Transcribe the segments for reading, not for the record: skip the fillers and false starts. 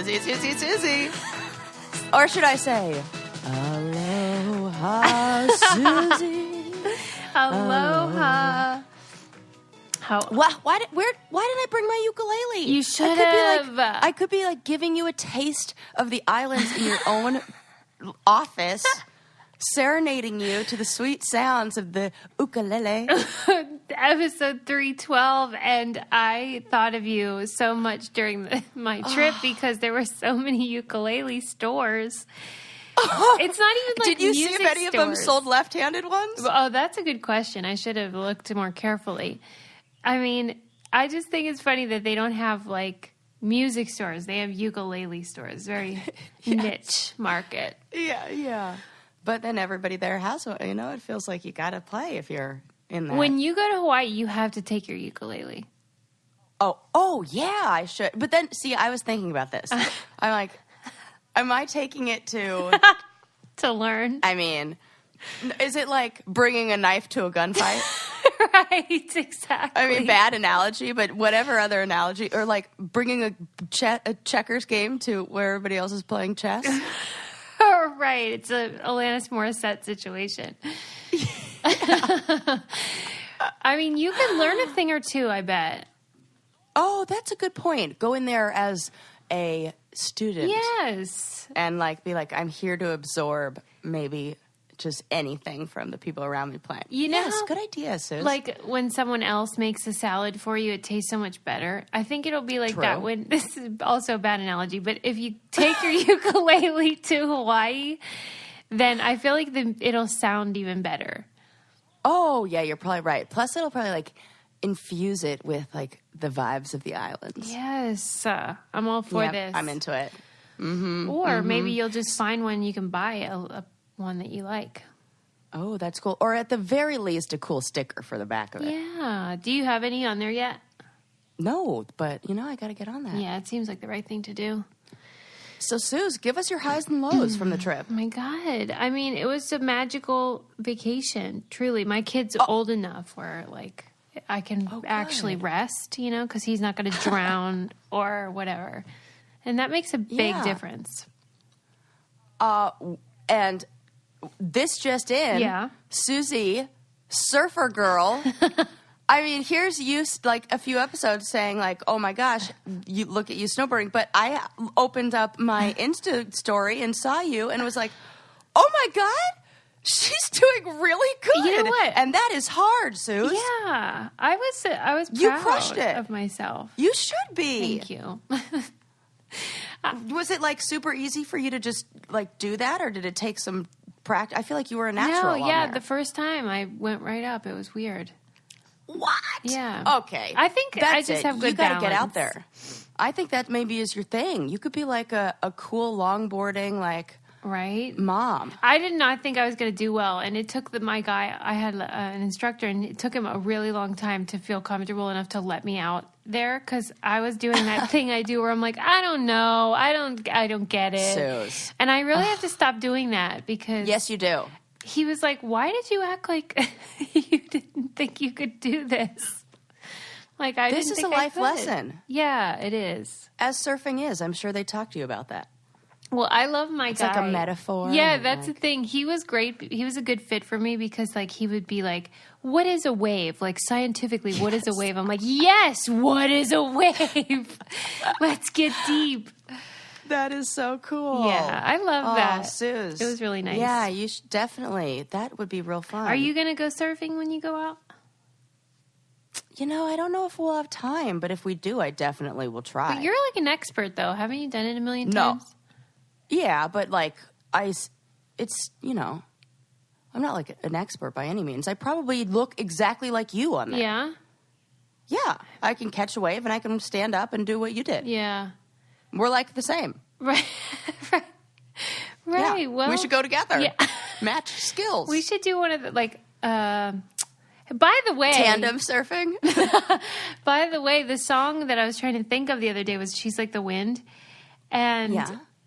Susie. Or should I say, aloha, Susie. Aloha. Why didn't I bring my ukulele? You should have. I could be like giving you a taste of the islands in your own office, serenading you to the sweet sounds of the ukulele. Episode 312, and I thought of you so much during my trip because there were so many ukulele stores. It's not even like Did you see if any of them sold left-handed ones? Oh, that's a good question. I should have looked more carefully. I mean, I just think it's funny that they don't have like music stores. They have ukulele stores. Very niche market. Yeah. But then everybody there has one. You know, it feels like you got to play if you're in that. When you go to Hawaii, you have to take your ukulele. Oh, yeah, I should. But then, see, I was thinking about this. I'm like, am I taking it to... to learn? I mean, is it like bringing a knife to a gunfight? Right, exactly. I mean, bad analogy, but whatever other analogy. Or like bringing a checkers game to where everybody else is playing chess. Right. It's a Alanis Morissette situation. I mean, you can learn a thing or two, I bet. Oh, that's a good point. Go in there as a student. Yes. And like be like, I'm here to absorb maybe just anything from the people around me playing. You know, yes, good idea, Sus. Like when someone else makes a salad for you, it tastes so much better. I think it'll be like that when, this is also a bad analogy, but if you take your ukulele to Hawaii, then I feel like it'll sound even better. Oh, yeah, you're probably right. Plus, it'll probably like infuse it with like the vibes of the islands. Yes. I'm all for this. I'm into it. Or maybe you'll just find one you can buy, a one that you like. Oh, that's cool. Or at the very least, a cool sticker for the back of it. Yeah. Do you have any on there yet? No, but, you know, I got to get on that. Yeah, it seems like the right thing to do. So, Suze, give us your highs and lows from the trip. Oh, my God. I mean, it was a magical vacation, truly. My kid's old enough where, like, I can actually rest, you know, because he's not going to drown or whatever. And that makes a big difference. And this just in. Yeah. Susie, surfer girl. I mean, here's you like a few episodes saying like, oh my gosh, you look at you snowboarding. But I opened up my Insta story and saw you and was like, oh my God, she's doing really good. You know what? And that is hard, Suze. Yeah. I was proud You crushed it. of myself. You should be. Thank you. Was it like super easy for you to just like do that, or did it take some practice? I feel like you were a natural. No, yeah, there. the first time I went right up. It was weird. What? Yeah. Okay. I think that's I just have good You got to get balance. out there. I think that maybe is your thing. You could be like a cool longboarding like right mom. I did not think I was going to do well, and it took my guy. I had an instructor, and it took him a really long time to feel comfortable enough to let me out there because I was doing that thing I do where I'm like, I don't know, I don't get it, Suze. and I really have to stop doing that because Yes, you do. He was like, "Why did you act like you didn't think you could do this?" Like This is a life lesson. Yeah, it is. As surfing is, I'm sure they talked to you about that. Well, I love my It's guy. like a metaphor. Yeah, that's the thing. He was great. He was a good fit for me because, like, he would be like, "What is a wave? Like, scientifically, what is a wave?" I'm like, "Yes, what is a wave? Let's get deep." That is so cool. Yeah, I love that. Suze. It was really nice. Yeah, you should definitely. That would be real fun. Are you going to go surfing when you go out? You know, I don't know if we'll have time, but if we do, I definitely will try. But you're like an expert, though. Haven't you done it a million No. times? Yeah, but like it's, you know, I'm not like an expert by any means. I probably look exactly like you on that. Yeah? Yeah, I can catch a wave and I can stand up and do what you did. Yeah. We're like the same. Right. Right. Yeah. Well, we should go together. Yeah. Match skills. We should do one of the, like, by the way. Tandem surfing. By the way, the song that I was trying to think of the other day was She's Like the Wind. And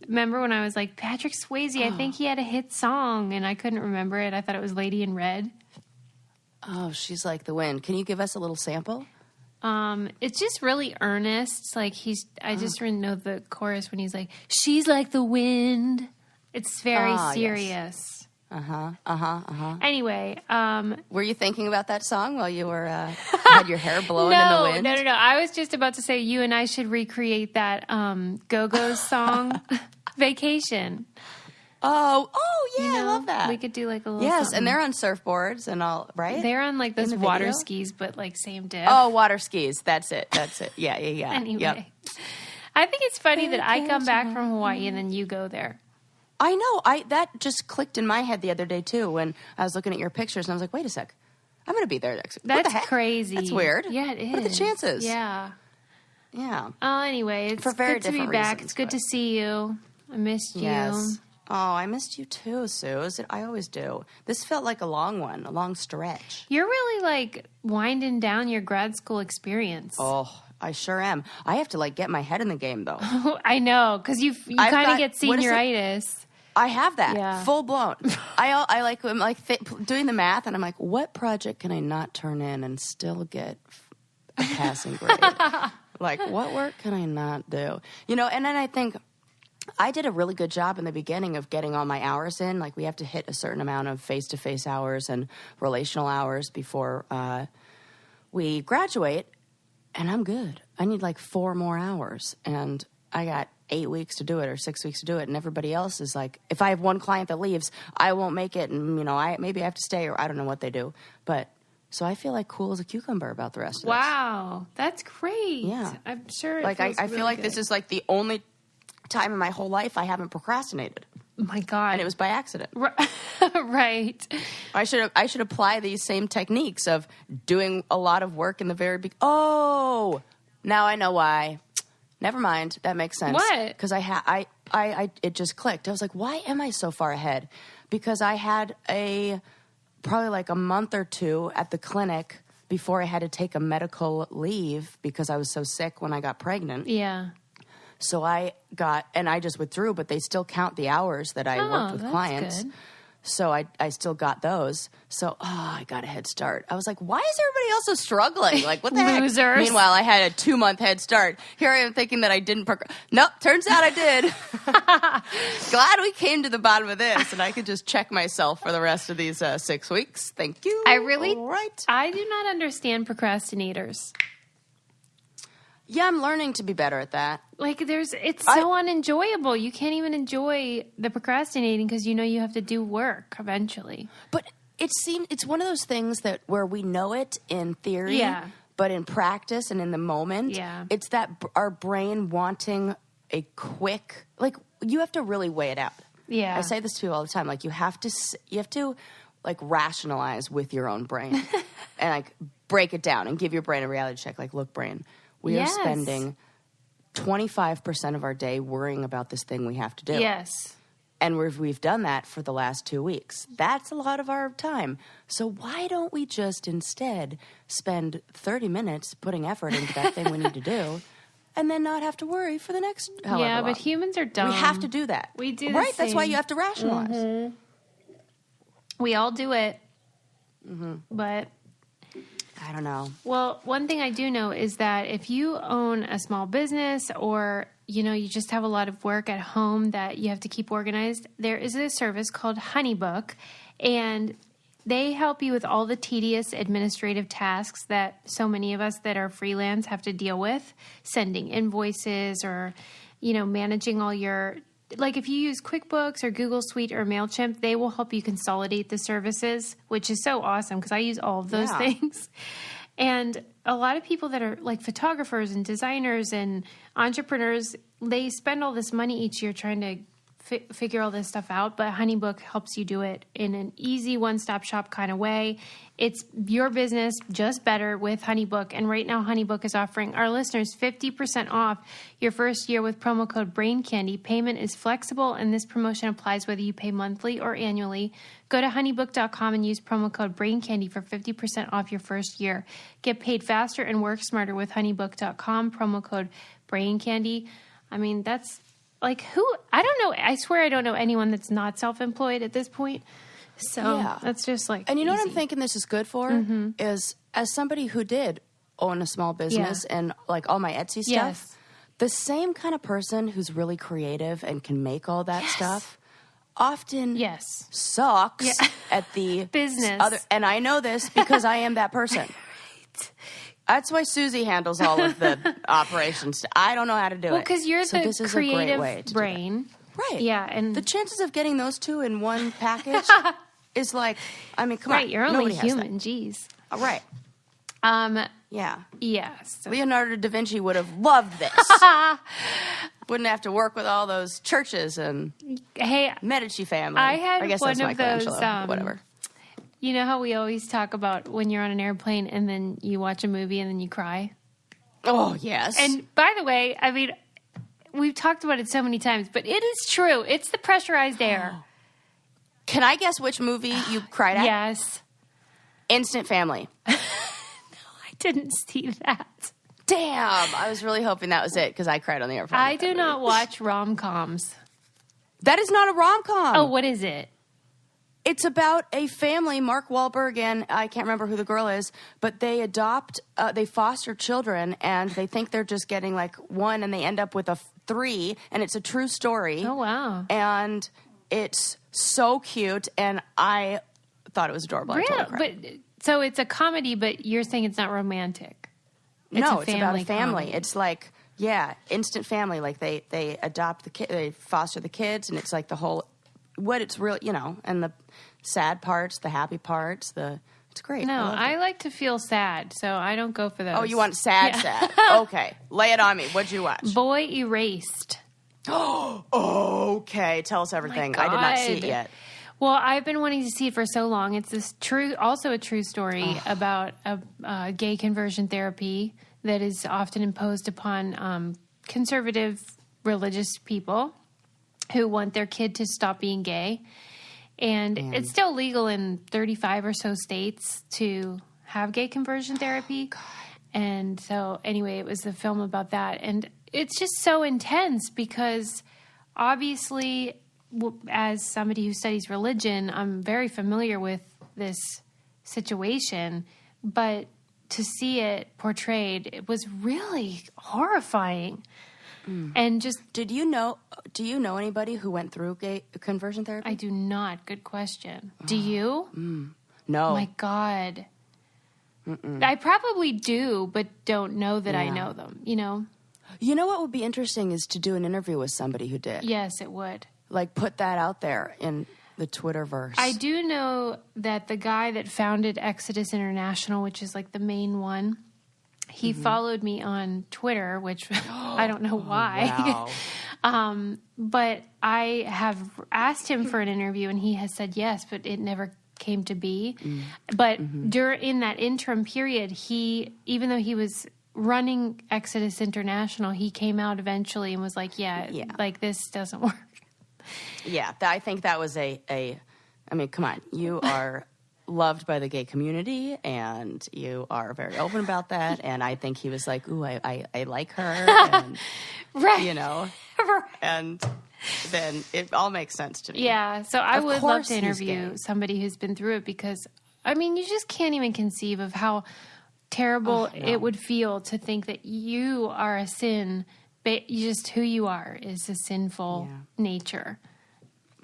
remember when I was like, Patrick Swayze, I think he had a hit song, and I couldn't remember it. I thought it was Lady in Red. Oh, She's Like the Wind. Can you give us a little sample? It's just really earnest. Like I just know the chorus when he's like, she's like the wind. It's very serious. Yes. Anyway, were you thinking about that song while you were had your hair blowing in the wind? No. I was just about to say you and I should recreate that Go-Go's song, Vacation. Oh yeah, I love that. We could do like a little something. And they're on surfboards and all, right? They're on like those water skis, but like same dip. Oh, water skis. That's it. Yeah. Anyway, yep. I think it's funny that I come back from Hawaii and then you go there. I know. That just clicked in my head the other day too when I was looking at your pictures and I was like, wait a sec, I'm going to be there next week. That's what the heck? crazy. That's weird. Yeah, it is. What are the chances? Yeah. Yeah. Anyway, it's good to be back. It's good to see you. I missed you. Yes. Oh, I missed you too, Sue. I always do. This felt like a long one, a long stretch. You're really like winding down your grad school experience. Oh, I sure am. I have to like get my head in the game though. I know, because you kind of get senioritis. I have that. Yeah. Full blown. I'm doing the math and I'm like, what project can I not turn in and still get a passing grade? Like, what work can I not do? And then I think I did a really good job in the beginning of getting all my hours in. Like, we have to hit a certain amount of face-to-face hours and relational hours before we graduate. And I'm good. I need like 4 more hours. And I got 8 weeks to do it or 6 weeks to do it. And everybody else is like, if I have one client that leaves, I won't make it. And, maybe I have to stay or I don't know what they do. But so I feel like cool as a cucumber about the rest of this. Wow. That's great. Yeah. I'm sure I really feel like good. this is like the only time in my whole life I haven't procrastinated. Oh my God. And it was by accident. Right. I should apply these same techniques of doing a lot of work in the very beginning. Oh, now I know why. Never mind. That makes sense. What? Because it just clicked. I was like, why am I so far ahead? Because I had probably like a month or two at the clinic before I had to take a medical leave because I was so sick when I got pregnant. Yeah. So I just withdrew, but they still count the hours that I worked with clients. Good. So I still got those. So, I got a head start. I was like, why is everybody else so struggling? Like, what the heck? Losers. Meanwhile, I had a 2-month head start. Here I am thinking that I didn't Nope, turns out I did. Glad we came to the bottom of this, and I could just check myself for the rest of these 6 weeks. Thank you. I do not understand procrastinators. Yeah, I'm learning to be better at that. Like, it's so unenjoyable. You can't even enjoy the procrastinating because you have to do work eventually. But it's one of those things where we know it in theory, yeah, but in practice and in the moment, yeah, it's that our brain wanting a quick, like, you have to really weigh it out. Yeah. I say this to people all the time. Like, you have to like rationalize with your own brain and like break it down and give your brain a reality check. Like, look, brain, we are spending 25% of our day worrying about this thing we have to do. Yes. And we've done that for the last 2 weeks. That's a lot of our time. So why don't we just instead spend 30 minutes putting effort into that thing we need to do and then not have to worry for the next however long? But humans are dumb. We have to do that. We do right? the That's why same. you have to rationalize. Mm-hmm. We all do it. Mm-hmm. But I don't know. Well, one thing I do know is that if you own a small business or, you just have a lot of work at home that you have to keep organized, there is a service called HoneyBook, and they help you with all the tedious administrative tasks that so many of us that are freelance have to deal with, sending invoices or, managing all your... Like if you use QuickBooks or Google Suite or MailChimp, they will help you consolidate the services, which is so awesome because I use all of those things. And a lot of people that are like photographers and designers and entrepreneurs, they spend all this money each year trying to figure all this stuff out. But HoneyBook helps you do it in an easy one-stop shop kind of way. It's your business just better with HoneyBook. And right now, HoneyBook is offering our listeners 50% off your first year with promo code BrainCandy. Payment is flexible, and this promotion applies whether you pay monthly or annually. Go to honeybook.com and use promo code BrainCandy for 50% off your first year. Get paid faster and work smarter with honeybook.com, promo code BrainCandy. I mean, that's like who? I don't know. I swear I don't know anyone that's not self-employed at this point. So that's just like And you know easy. what I'm thinking this is good for? Is as somebody who did own a small business and like all my Etsy stuff. Yes. The same kind of person who's really creative and can make all that stuff often sucks at the business. And I know this because I am that person. Right. That's why Susie handles all of the operations. I don't know how to do it. Well, because you're the this is creative a great way to brain. Right. Yeah. And the chances of getting those two in one package is like, I mean, come on. Right, you're only human. Jeez. Right. Yeah. Yes. Leonardo da Vinci would have loved this. Wouldn't have to work with all those churches and Medici family. I guess one that's of those. Whatever. You know how we always talk about when you're on an airplane and then you watch a movie and then you cry? Oh, yes. And by the way, I mean, we've talked about it so many times, but it is true. It's the pressurized air. Can I guess which movie you cried at? Yes. Instant Family. No, I didn't see that. Damn. I was really hoping that was it because I cried on the airplane. I do not watch rom-coms. That is not a rom-com. Oh, what is it? It's about a family, Mark Wahlberg and I can't remember who the girl is, but they they foster children and they think they're just getting like one and they end up with 3 and it's a true story. Oh, wow. And it's so cute and I thought it was adorable. Really? I totally cried. But, so it's a comedy, but you're saying it's not romantic. It's about a family. Comedy. It's like, instant family. Like they adopt the kid, they foster the kids and it's like the whole, what it's real, and the sad parts, the happy parts, it's great. No, I like to feel sad, so I don't go for those. Oh, you want sad? Okay. Lay it on me. What'd you watch? Boy Erased. Oh, okay. Tell us everything. I did not see it yet. Well, I've been wanting to see it for so long. It's also a true story about a gay conversion therapy that is often imposed upon conservative religious people who want their kid to stop being gay. And it's still legal in 35 or so states to have gay conversion therapy. God. And so anyway, it was a film about that. And it's just so intense because obviously, as somebody who studies religion, I'm very familiar with this situation. But to see it portrayed, it was really horrifying. And just do you know anybody who went through gay conversion therapy? I do not. Good question. Do you? No. My God. I probably do, but don't know that I know them, You know what would be interesting is to do an interview with somebody who did. Yes, it would. Like put that out there in the Twitterverse. I do know that the guy that founded Exodus International, which is like the main one, he followed me on Twitter, which I don't know why. Wow. But I have asked him for an interview, and he has said yes, but it never came to be. But in that interim period, even though he was running Exodus International, he came out eventually and was like, like this doesn't work. Yeah, I think that was I mean, come on, you are loved by the gay community, and you are very open about that. And I think he was like, "Ooh, I like her," and, right? And then it all makes sense to me. Yeah, so I would love to interview somebody who's been through it because, I mean, you just can't even conceive of how terrible it would feel to think that you are a sin, but just who you are is a sinful nature.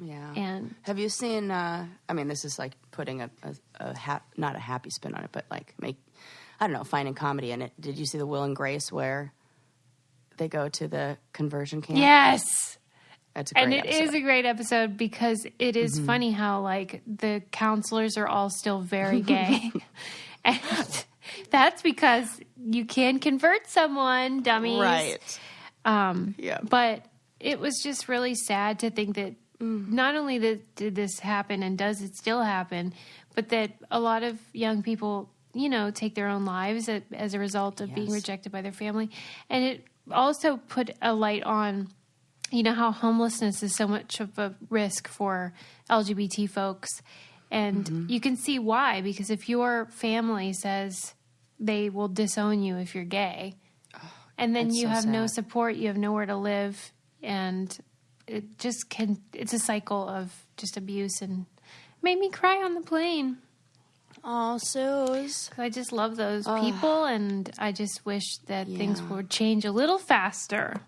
Yeah. And have you seen? I mean, this is like putting not a happy spin on it, but like finding comedy in it. Did you see the Will and Grace where they go to the conversion camp? Yes. That's a great episode. Is a great episode because it is funny how like the counselors are all still very gay, and that's because you can convert someone, dummies. Right. But it was just really sad to think that not only did this happen and does it still happen, but that a lot of young people, take their own lives as a result of being rejected by their family. And it also put a light on, how homelessness is so much of a risk for LGBT folks. And you can see why, because if your family says they will disown you if you're gay, and then you have no support, you have nowhere to live, and it just it's a cycle of just abuse, and made me cry on the plane. Oh, Suze. I just love those people, and I just wish that things would change a little faster.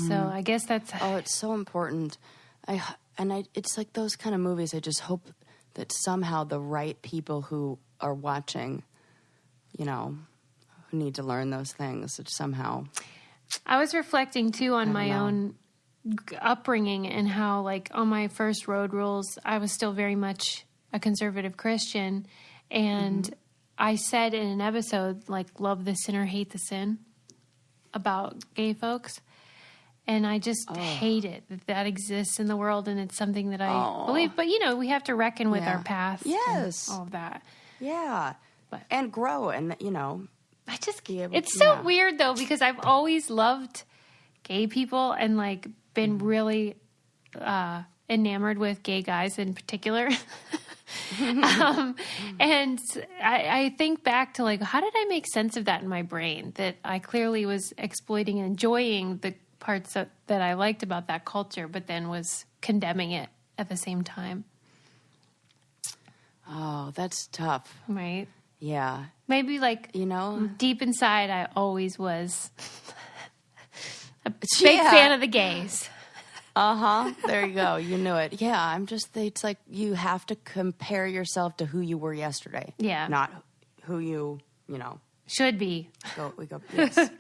So I guess that's... Oh, it's so important. It's like those kind of movies. I just hope that somehow the right people who are watching, who need to learn those things, that somehow... I was reflecting, too, on my own upbringing and how, like, on my first road rules, I was still very much a conservative Christian. And I said in an episode, like, love the sinner, hate the sin, about gay folks. And I just hate it that exists in the world, and it's something that I believe. But, we have to reckon with our past. Yes. And all of that. Yeah. And grow and, I just, be able it's so weird, though, because I've always loved gay people and, like, been really enamored with gay guys in particular. And I think back to, like, how did I make sense of that in my brain? That I clearly was exploiting and enjoying the parts that I liked about that culture, but then was condemning it at the same time. Oh, that's tough. Right? Yeah. Maybe, like, deep inside, I always was a big fan of the gays. There you go. You knew it. Yeah, it's like you have to compare yourself to who you were yesterday. Yeah. Not who you, should be. Yes.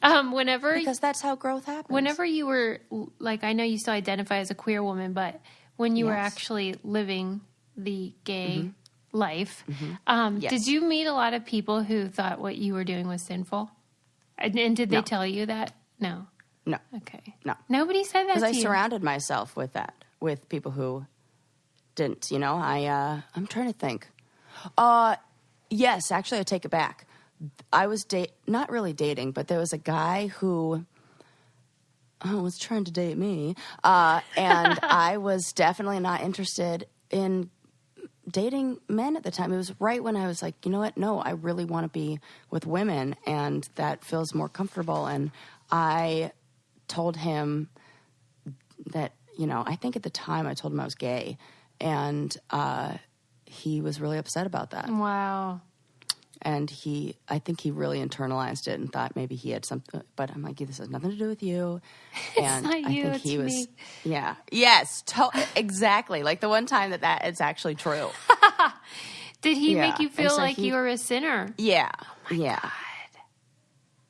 Because that's how growth happens. Whenever you were, like, I know you still identify as a queer woman, but when you were actually living the gay life, did you meet a lot of people who thought what you were doing was sinful? And did they tell you that? No. No. Okay. No. Nobody said that to you. Because I surrounded myself with that, with people who didn't, I'm trying to think. Yes, actually, I take it back. I was not really dating, but there was a guy who was trying to date me, and I was definitely not interested in dating men at the time. It was right when I was like, you know what? No, I really want to be with women, and that feels more comfortable. And I told him that, I think at the time I told him I was gay, and he was really upset about that. Wow. And I think he really internalized it and thought maybe he had something, but I'm like, this has nothing to do with you. And it's not you, I think it's he was, me. Yeah. Yes, exactly. Like the one time that is actually true. Did he make you feel like you were a sinner? Yeah. Oh my God.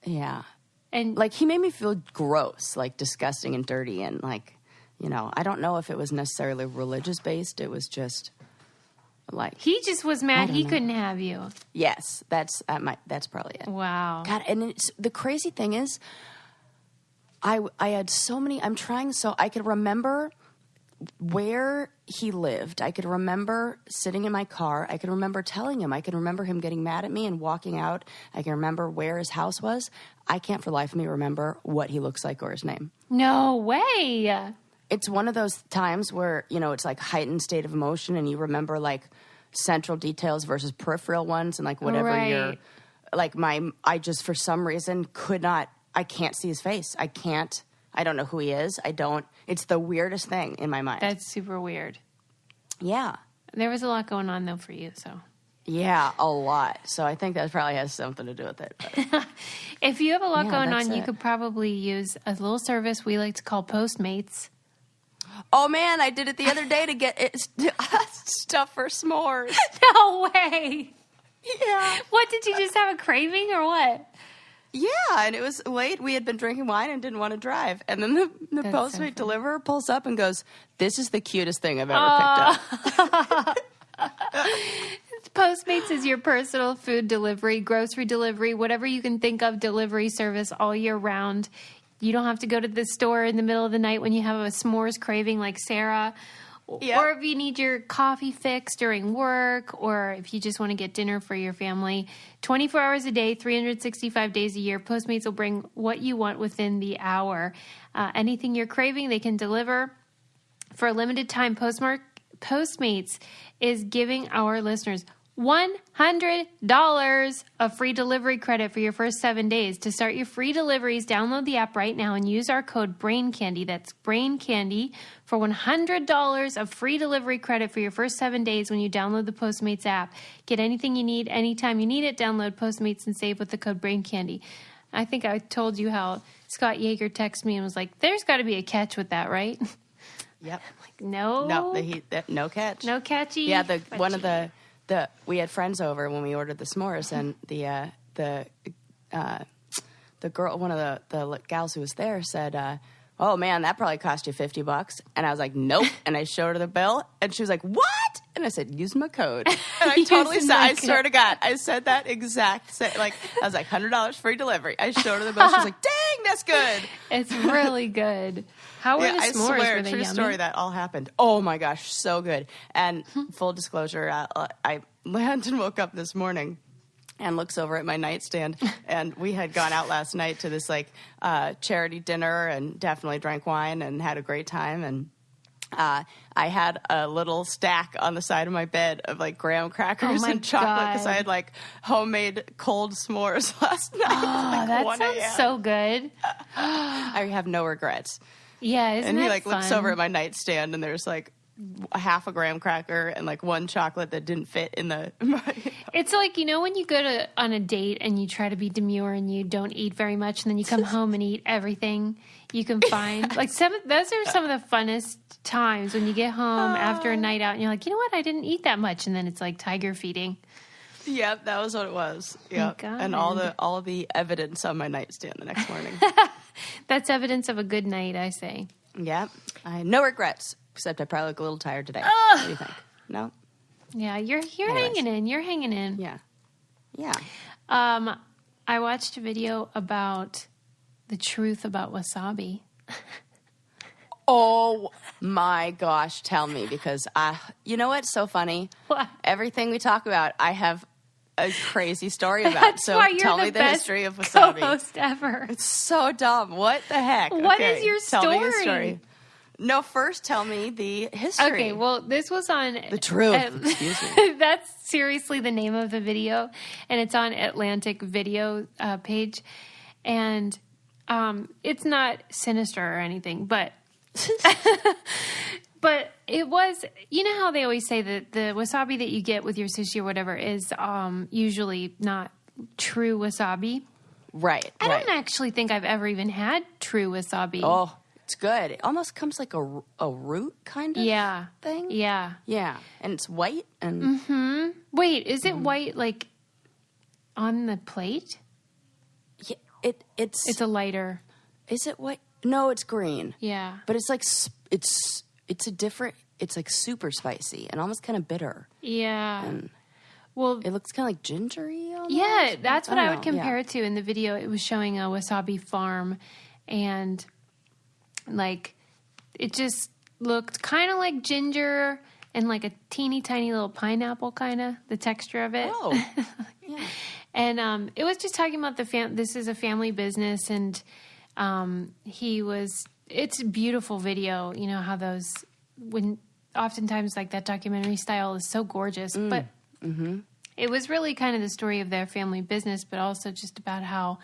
Yeah. And like he made me feel gross, like disgusting and dirty. And like, I don't know if it was necessarily religious based. It was just like. He just was mad he couldn't have you. Yes. That's probably it. Wow. God. And the crazy thing is, I had so many, I could remember where he lived. I could remember sitting in my car. I could remember telling him. I could remember him getting mad at me and walking out. I can remember where his house was. I can't for the life of me remember what he looks like or his name. No way. It's one of those times where, it's like heightened state of emotion and you remember like central details versus peripheral ones and like whatever you're like I just for some reason I can't see his face. I don't know who he is. It's the weirdest thing in my mind. That's super weird. Yeah. There was a lot going on, though, for you, so. Yeah, a lot. So I think that probably has something to do with it. If you have a lot going on, you could probably use a little service we like to call Postmates. Oh, man, I did it the other day to get stuff for s'mores. No way. Yeah. What, did you just have a craving or what? Yeah, and it was late. We had been drinking wine and didn't want to drive. And then the Postmate deliverer pulls up and goes, "This is the cutest thing I've ever picked up." Postmates is your personal food delivery, grocery delivery, whatever you can think of delivery service all year round. You don't have to go to the store in the middle of the night when you have a s'mores craving like Sarah. Yep. Or if you need your coffee fix during work, or if you just want to get dinner for your family. 24 hours a day, 365 days a year, Postmates will bring what you want within the hour. Anything you're craving, they can deliver. For a limited time, Postmates is giving our listeners $100 of free delivery credit for your first 7 days. To start your free deliveries, download the app right now and use our code BRAINCANDY. That's BRAINCANDY for $100 of free delivery credit for your first 7 days when you download the Postmates app. Get anything you need anytime you need it. Download Postmates and save with the code BRAINCANDY. I think I told you how Scott Yeager texted me and was like, there's got to be a catch with that, right? Yep. I'm like, no. No catch. No catchy. Yeah, we had friends over when we ordered the s'mores, and the girl, one of the gals who was there said, "Oh man, that probably cost you $50." And I was like, "Nope." And I showed her the bill, and she was like, "What?" And I said, "Use my code." And I totally said, I swear to God, I said that exact I was like, $100 free delivery. I showed her the bill. She was like, "Dang, that's good." It's really good. How were the s'mores? I swear, were they true yummy? story, that all happened. Oh my gosh, so good. And full disclosure, Landon woke up this morning and looks over at my nightstand, and we had gone out last night to this charity dinner and definitely drank wine and had a great time. And I had a little stack on the side of my bed of graham crackers and chocolate because I had homemade cold s'mores last night. Oh, that sounds so good. I have no regrets. Yeah, isn't and he that fun? looks over at my nightstand, and there's a half a graham cracker and one chocolate that didn't fit in the. It's when you go on a date and you try to be demure and you don't eat very much, and then you come home and eat everything you can find. Those are some of the funnest times when you get home after a night out and you're like, you know what, I didn't eat that much, and then it's like tiger feeding. Yep, that was what it was. Yep, and all the evidence on my nightstand the next morning. That's evidence of a good night, I say. Yep, I had no regrets, except I probably look a little tired today. What do you think? No. Yeah, you're hanging in. You're hanging in. Yeah. I watched a video about the truth about wasabi. Oh my gosh, tell me, because you know what's so funny? What? Everything we talk about, I have a crazy story about. That's so why you're tell the me the best history of wasabi. Co-host ever. It's so dumb. What the heck? What is your story? Tell me your story. No, first tell me the history. Okay, well, this was on... The truth. Excuse me. That's seriously the name of the video, and it's on Atlantic video page. And it's not sinister or anything, but... But it was... You know how they always say that the wasabi that you get with your sushi or whatever is usually not true wasabi? Right, I don't actually think I've ever even had true wasabi. Oh, it's good. It almost comes like a root kind of thing. Yeah. Yeah. And it's white and... Mm-hmm. Wait, is it white on the plate? Yeah, it's a lighter... Is it white? No, it's green. Yeah. But it's it's a different... It's super spicy and almost kind of bitter. Yeah. And well... It looks kind of gingery almost. Yeah, that's what I would compare it to. In the video, it was showing a wasabi farm, and... it just looked kind of like ginger and a teeny tiny little pineapple, kind of the texture of it. Oh, yeah. And it was just talking about this is a family business, and it's a beautiful video. You know how oftentimes that documentary style is so gorgeous, but it was really kind of the story of their family business, but also just about how,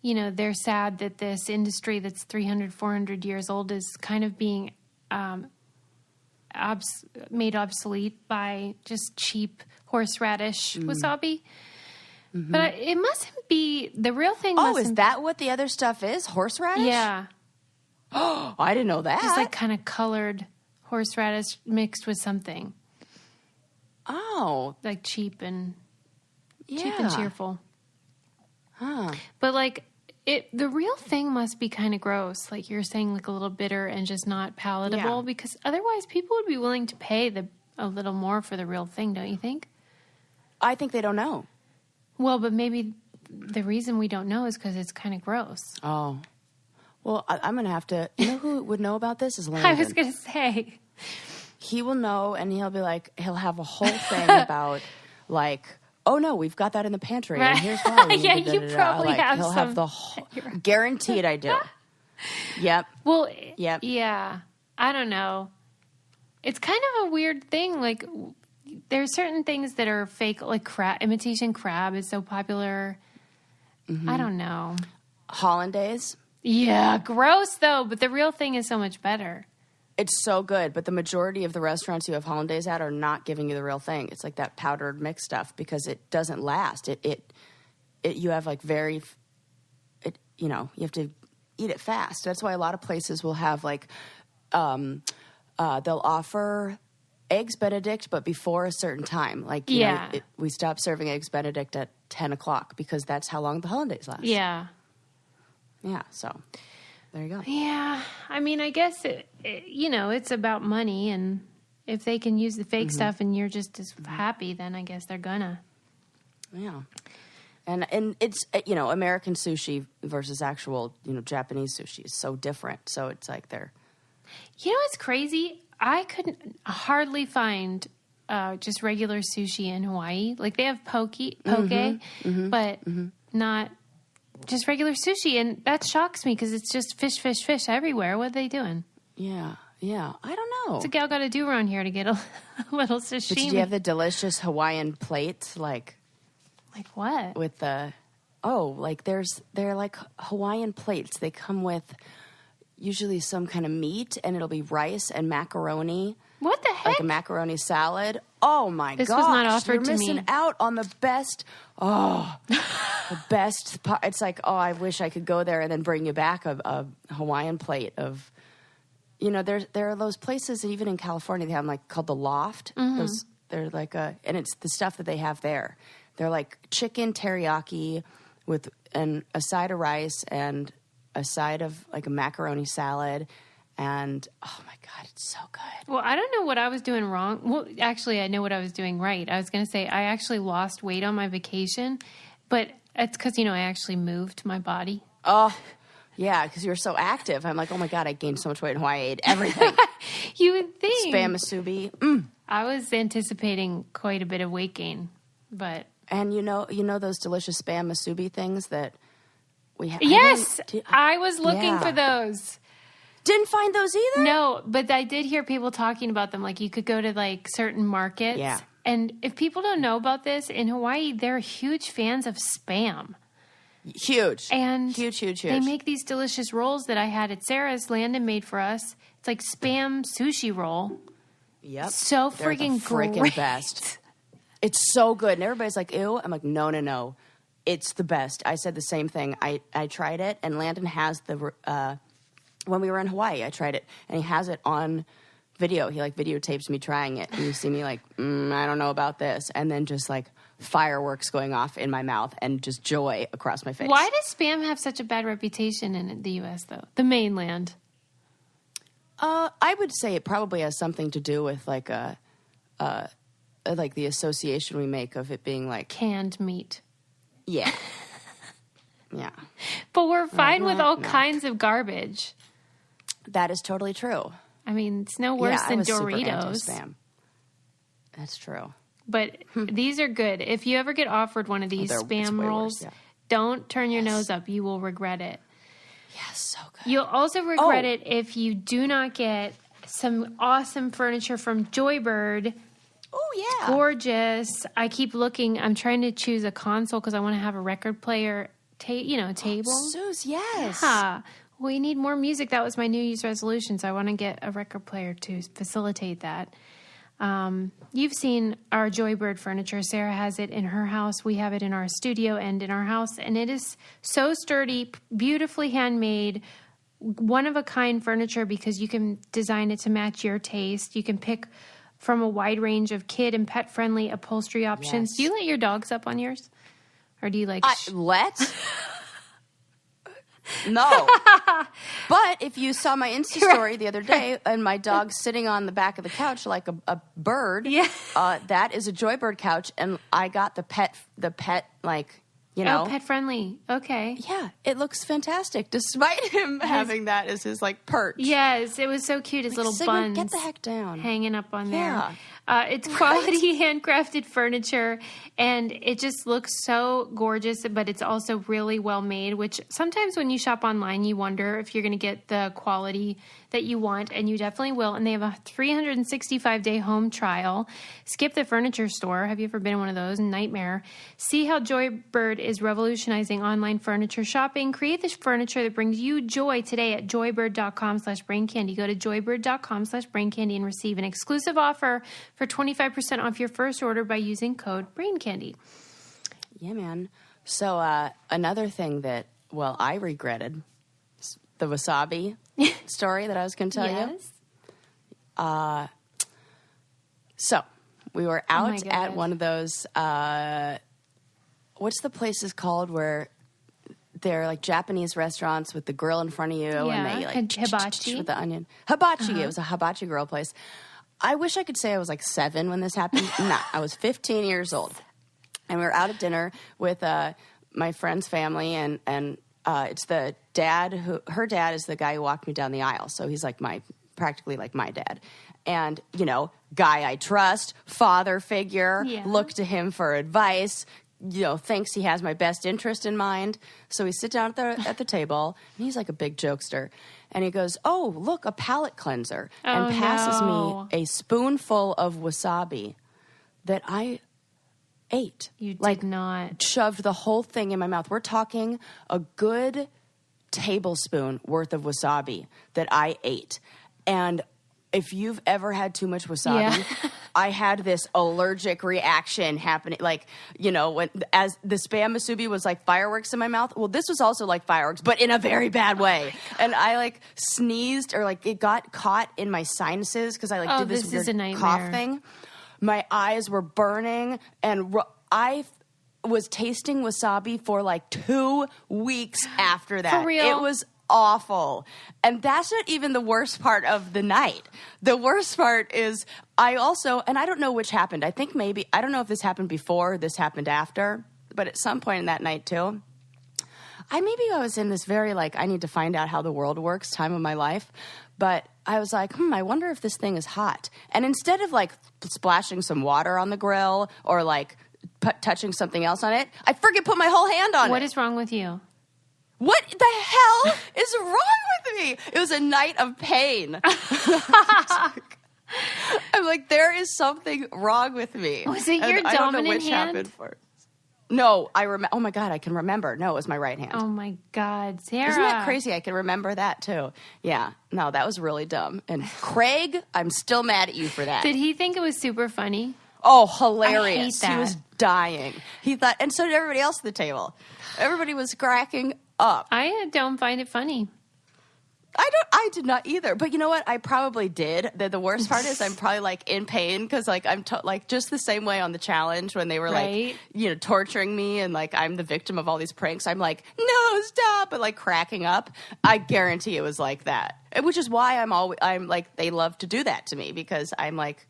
they're sad that this industry that's 300, 400 years old is kind of being made obsolete by just cheap horseradish wasabi. Mm-hmm. But it mustn't be the real thing. Oh, is that what the other stuff is? Horseradish? Yeah. Oh, I didn't know that. Just kind of colored horseradish mixed with something. Oh. Cheap and cheerful. Huh. But the real thing must be kind of gross. Like you're saying, a little bitter and just not palatable, because otherwise people would be willing to pay a little more for the real thing, don't you think? I think they don't know. Well, but maybe the reason we don't know is because it's kind of gross. Oh. Well, I'm going to have to... You know who would know about this is Landon. I was going to say. He will know, and he'll be he'll have a whole thing about, oh, no, we've got that in the pantry, and here's why. Yeah, you probably have he'll some. Have the whole... Guaranteed I do. Yep. Well, yep. Yeah. I don't know. It's kind of a weird thing. there's certain things that are fake, like imitation crab is so popular. I don't know. Hollandaise. Yeah, gross though, but the real thing is so much better. It's so good, but the majority of the restaurants you have hollandaise at are not giving you the real thing. It's like that powdered mix stuff because it doesn't last. You have like you have to eat it fast. That's why a lot of places will have like, they'll offer eggs Benedict, but before a certain time. Like, you know, we stop serving eggs Benedict at 10 o'clock because that's how long the hollandaise last. Yeah. Yeah, so there you go. Yeah, I mean, I guess, it's about money, and if they can use the fake stuff and you're just as happy, then I guess they're gonna. Yeah. And it's, American sushi versus actual, Japanese sushi is so different. So it's like they're... You know what's crazy? I couldn't hardly find just regular sushi in Hawaii. Like, they have poke, but not... just regular sushi, and that shocks me because it's just fish everywhere. What are they doing? Yeah. I don't know. What's a gal got to do around here to get a little sashimi? But did you have the delicious Hawaiian plate? Like what? With they're like Hawaiian plates. They come with usually some kind of meat, and it'll be rice and macaroni. What the heck? Like a macaroni salad. Oh my gosh. This was not offered to me. You're missing out on the best. Oh, the best part. It's like, I wish I could go there and then bring you back a Hawaiian plate of, there are those places that even in California they have like called the Loft. They're like and it's the stuff that they have there. They're like chicken teriyaki with a side of rice and a side of like a macaroni salad. And, oh, my God, it's so good. Well, I don't know what I was doing wrong. Well, actually, I know what I was doing right. I was going to say I actually lost weight on my vacation, but it's because, I actually moved my body. Oh, yeah, because you were so active. I'm like, oh, my God, I gained so much weight in Hawaii. I ate everything. You would think. Spam musubi. I was anticipating quite a bit of weight gain, but... And you know those delicious spam musubi things that we have? Yes! I was looking for those. Didn't find those either? No, but I did hear people talking about them. Like, you could go to, like, certain markets. Yeah. And if people don't know about this, in Hawaii, they're huge fans of Spam. Huge. And huge. They make these delicious rolls that I had at Sarah's. Landon made for us. It's like Spam sushi roll. Yep. So freaking great. Best. It's so good. And everybody's like, ew. I'm like, no. It's the best. I said the same thing. I tried it, and Landon has the... when we were in Hawaii, I tried it, and he has it on video. He, like, videotapes me trying it, and you see me like, I don't know about this, and then just, like, fireworks going off in my mouth and just joy across my face. Why does Spam have such a bad reputation in the U.S., though? The mainland? I would say it probably has something to do with, like, like the association we make of it being, like... canned meat. Yeah. Yeah. But we're fine with all kinds of garbage. That is totally true. I mean, it's no worse than Doritos. Super anti-spam. That's true. But these are good. If you ever get offered one of these Spam rolls, don't turn your nose up. You will regret it. Yes, so good. You'll also regret it if you do not get some awesome furniture from Joybird. Oh, yeah. Gorgeous. I keep looking. I'm trying to choose a console because I want to have a record player, table. Suze, yes. Yeah. We need more music. That was my New Year's resolution, so I want to get a record player to facilitate that. You've seen our Joybird furniture. Sarah has it in her house. We have it in our studio and in our house, and it is so sturdy, beautifully handmade, one-of-a-kind furniture because you can design it to match your taste. You can pick from a wide range of kid and pet-friendly upholstery options. Yes. Do you let your dogs up on yours? Or do you like... Let? No. But if you saw my Insta story the other day and my dog sitting on the back of the couch like a bird, that is a Joybird couch, and I got the pet like, Oh, pet friendly. Okay. Yeah, it looks fantastic despite him having that as his like perch. Yes, it was so cute. His little buns. Get the heck down. Hanging up on there. It's quality handcrafted furniture, and it just looks so gorgeous, but it's also really well made, which sometimes when you shop online, you wonder if you're going to get the quality that you want, and you definitely will. And they have a 365-day home trial. Skip the furniture store. Have you ever been in one of those? Nightmare. See how Joybird is revolutionizing online furniture shopping. Create the furniture that brings you joy today at joybird.com/braincandy. Go to joybird.com/braincandy and receive an exclusive offer for 25% off your first order by using code BRAINCANDY. Yeah, man. So another thing that, well, I regretted, the wasabi story that I was going to tell you. So we were out at one of those, what's the places called where they're like Japanese restaurants with the grill in front of you and they like hibachi with the onion. Hibachi. It was a hibachi grill place. I wish I could say I was like 7 when this happened. Nah, I was 15 years old. And we were out at dinner with my friend's family, and it's the dad her dad is the guy who walked me down the aisle. So he's like practically like my dad. And, you know, guy I trust, father figure, look to him for advice, you know, thinks he has my best interest in mind. So we sit down at the table, and he's like a big jokester. And he goes, "Oh, look, a palate cleanser," and passes me a spoonful of wasabi that I ate. You did not. Shoved the whole thing in my mouth. We're talking a good tablespoon worth of wasabi that I ate. And if you've ever had too much wasabi, I had this allergic reaction happening. Like, you know, as the Spam musubi was like fireworks in my mouth. Well, this was also like fireworks, but in a very bad way. And I like sneezed, or like it got caught in my sinuses because I like did this weird cough thing. My eyes were burning, and I was tasting wasabi for like 2 weeks after that. For real? It was awful. And that's not even the worst part of the night. The worst part is I don't know which happened. I think maybe, I don't know if this happened before or this happened after, but at some point in that night too, I was in this very like, I need to find out how the world works time of my life. But I was like, I wonder if this thing is hot. And instead of like splashing some water on the grill or like touching something else on it, I freaking put my whole hand on it. What is wrong with you? What the hell is wrong with me? It was a night of pain. I'm like, there is something wrong with me. Was it your dominant hand? I don't know which happened first. No, oh my God, I can remember. No, it was my right hand. Oh my God, Sarah. Isn't that crazy? I can remember that too. Yeah, no, that was really dumb. And Craig, I'm still mad at you for that. Did he think it was super funny? Oh, hilarious. I hate that. He was dying. He thought, and so did everybody else at the table. Everybody was cracking up. I don't find it funny. I did not either. But you know what? I probably did. The worst part is I'm probably like in pain because like I'm like just the same way on the challenge when they were like, you know, torturing me and like I'm the victim of all these pranks. I'm like, no, stop, but like cracking up. I guarantee it was like that, which is why I'm like, they love to do that to me because I'm like,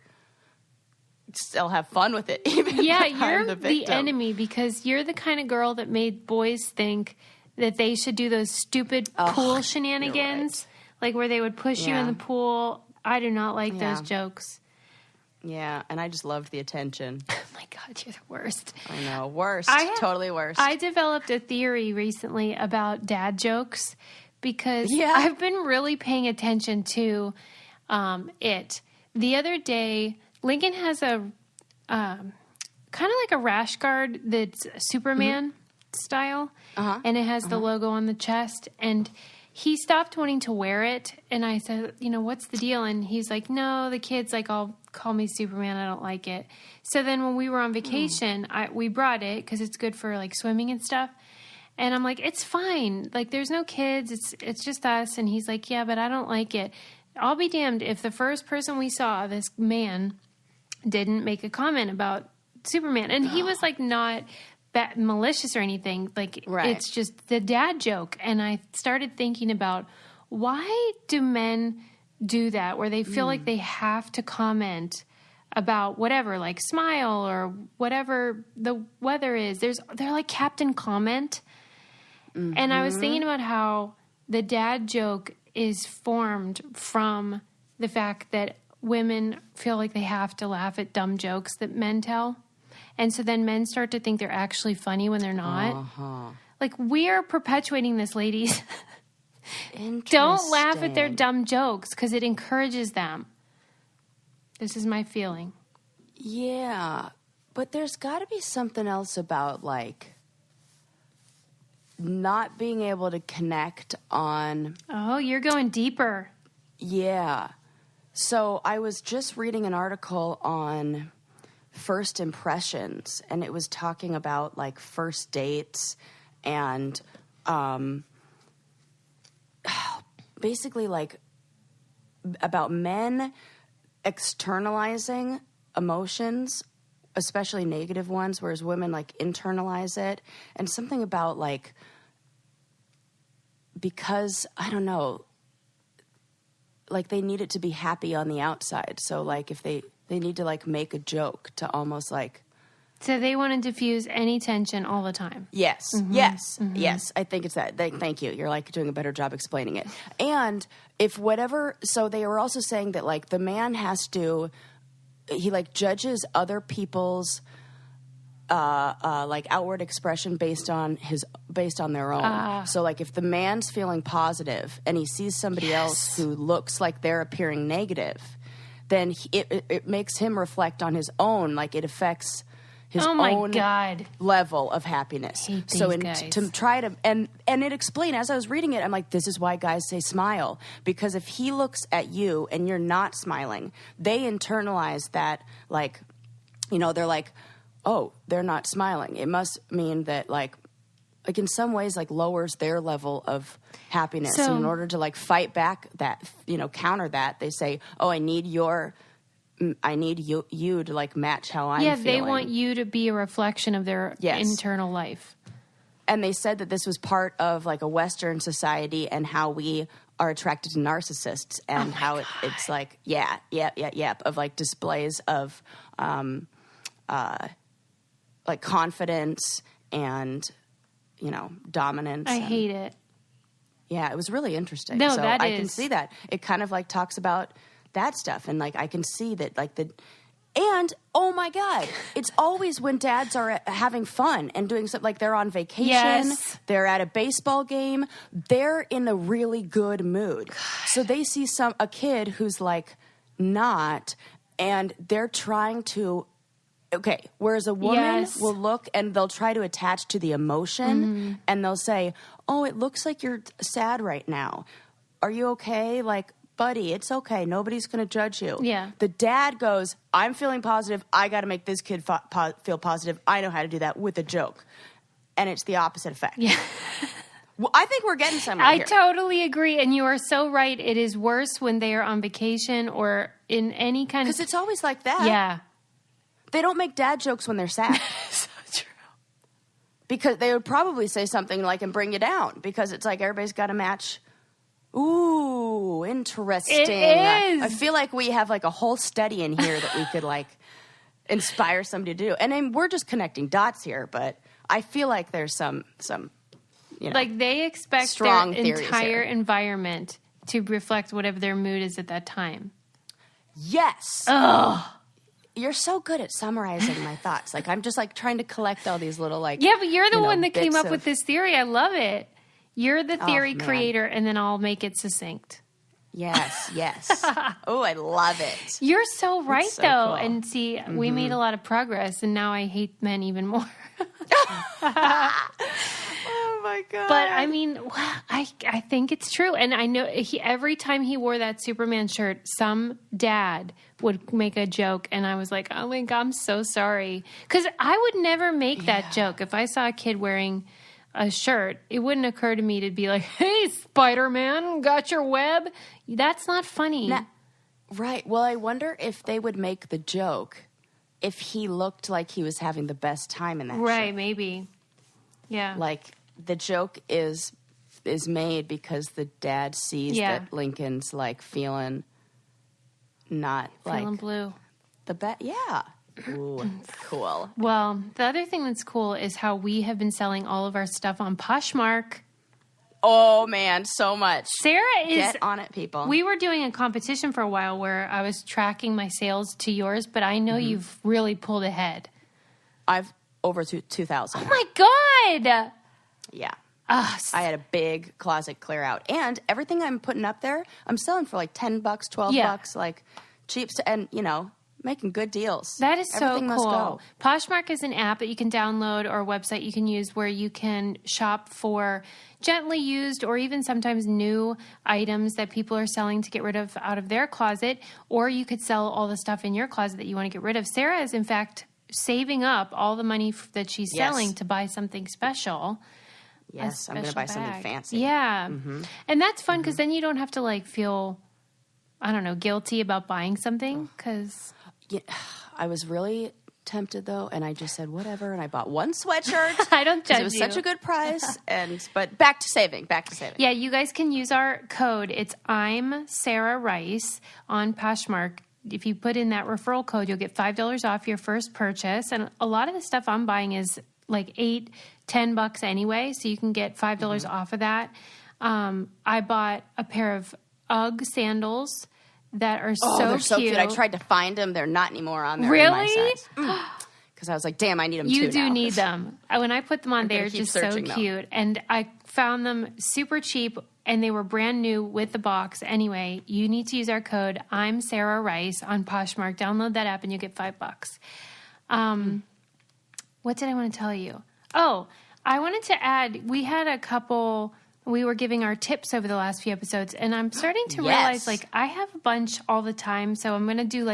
still have fun with it. Even you're the enemy because you're the kind of girl that made boys think that they should do those stupid pool shenanigans, like where they would push you in the pool. I do not like those jokes. Yeah, and I just loved the attention. Oh my God, you're the worst. I know, worst. Totally worst. I developed a theory recently about dad jokes because I've been really paying attention to it. The other day, Lincoln has a kind of like a rash guard that's Superman style, and it has the logo on the chest, and he stopped wanting to wear it, and I said, you know, what's the deal? And he's like, no, the kids like all call me Superman, I don't like it. So then when we were on vacation, we brought it because it's good for like swimming and stuff, and I'm like, it's fine, like there's no kids, it's just us. And he's like, yeah, but I don't like it. I'll be damned if the first person we saw, this man, didn't make a comment about Superman, and he was like not malicious or anything, like it's just the dad joke. And I started thinking about, why do men do that where they feel like they have to comment about whatever, like smile or whatever the weather is. They're like Captain Comment. And I was thinking about how the dad joke is formed from the fact that women feel like they have to laugh at dumb jokes that men tell. And so then men start to think they're actually funny when they're not. Like, we are perpetuating this, ladies. Don't laugh at their dumb jokes because it encourages them. This is my feeling. Yeah, but there's got to be something else about, like, not being able to connect on... Oh, you're going deeper. Yeah. So I was just reading an article on first impressions, and it was talking about, like, first dates and basically, like, about men externalizing emotions, especially negative ones, whereas women, like, internalize it. And something about, like, because, I don't know, like, they need it to be happy on the outside. So, like, if they need to, like, make a joke to almost, like... So they want to diffuse any tension all the time. Yes, yes. I think it's that. Thank you. You're, like, doing a better job explaining it. And if whatever... So they were also saying that, like, the man has to... He, like, judges other people's... like outward expression based on their own. So, like, if the man's feeling positive and he sees somebody else who looks like they're appearing negative, then it makes him reflect on his own. Like, it affects his own level of happiness. So to try to and it explained, as I was reading it, I'm like, this is why guys say smile, because if he looks at you and you're not smiling, they internalize that, like, you know, they're like, oh, they're not smiling. It must mean that, like in some ways, like, lowers their level of happiness. So, and in order to, like, fight back that, you know, counter that, they say, oh, I need you to, like, match how I'm feeling. Yeah, they want you to be a reflection of their internal life. And they said that this was part of, like, a Western society and how we are attracted to narcissists and how it's like, of, like, displays of, like, confidence and, you know, dominance. I hate it. Yeah, it was really interesting. No, so that I is. can see that. It kind of, like, talks about that stuff. And, like, I can see that, like, and, oh, my God, it's always when dads are having fun and doing something, like, they're on vacation, they're at a baseball game, they're in a really good mood. God. So they see a kid who's, like, not, and they're trying to... Okay, whereas a woman will look and they'll try to attach to the emotion and they'll say, oh, it looks like you're sad right now. Are you okay? Like, buddy, it's okay. Nobody's going to judge you. Yeah. The dad goes, I'm feeling positive. I got to make this kid feel positive. I know how to do that with a joke. And it's the opposite effect. Yeah. Well, I think we're getting somewhere here. I totally agree. And you are so right. It is worse when they are on vacation or in any kind of... Because it's always like that. Yeah. They don't make dad jokes when they're sad. So true. Because they would probably say something like and bring you down because it's like everybody's got to match. Ooh, interesting. It is. I feel like we have, like, a whole study in here that we could, like, inspire somebody to do. And then we're just connecting dots here, but I feel like there's some you know, like, they expect strong their entire here. environment to reflect whatever their mood is at that time. Yes. Oh. You're so good at summarizing my thoughts. Like, I'm just, like, trying to collect all these little, like... Yeah, but you're the one that came up with this theory. I love it. You're the theory creator, and then I'll make it succinct. Yes. Oh, I love it. You're so right, so though. cool. And see, we made a lot of progress, and now I hate men even more. Oh, my God. But, I mean, I think it's true. And I know every time he wore that Superman shirt, some dad would make a joke. And I was like, oh, my God, I'm so sorry. Because I would never make that joke. If I saw a kid wearing a shirt, it wouldn't occur to me to be like, hey, Spider-Man, got your web? That's not funny. Right. Well, I wonder if they would make the joke if he looked like he was having the best time in that Right, shirt. maybe. Yeah. Like, the joke is made because the dad sees that Lincoln's, like, feeling not feeling blue. The best. Yeah. Ooh, cool. Well, the other thing that's cool is how we have been selling all of our stuff on Poshmark. Oh, man, so much. Sarah is... Get on it, people. We were doing a competition for a while where I was tracking my sales to yours, but I know you've really pulled ahead. I've over 2,000. Oh, my God! Yeah. I had a big closet clear out. And everything I'm putting up there, I'm selling for like $10, $12, like cheap, and, making good deals. That is Everything so must cool. go. Poshmark is an app that you can download or a website you can use where you can shop for gently used or even sometimes new items that people are selling to get rid of out of their closet, or you could sell all the stuff in your closet that you want to get rid of. Sarah is, in fact, saving up all the money that she's selling to buy something special. Yes, I'm going to buy something fancy. Yeah. Mm-hmm. And that's fun because then you don't have to feel, I don't know, guilty about buying something because... Yeah, I was really tempted though, and I just said whatever, and I bought one sweatshirt. I don't judge you. It was such a good price, but back to saving. Yeah, you guys can use our code. It's I'm Sarah Rice on Poshmark. If you put in that referral code, you'll get $5 off your first purchase. And a lot of the stuff I'm buying is like $8-10 anyway, so you can get $5 off of that. I bought a pair of UGG sandals that are they're so cute. I tried to find them. They're not anymore on there. Really? Because I was like, damn, I need them too. You do now. need them. When I put them on, they're just so cute. Though. And I found them super cheap, and they were brand new with the box. Anyway, you need to use our code I'm Sarah Rice on Poshmark. Download that app, and you'll get $5. What did I want to tell you? Oh, I wanted to add, we had a couple... We were giving our tips over the last few episodes, and I'm starting to realize, I have a bunch all the time, so I'm going to do,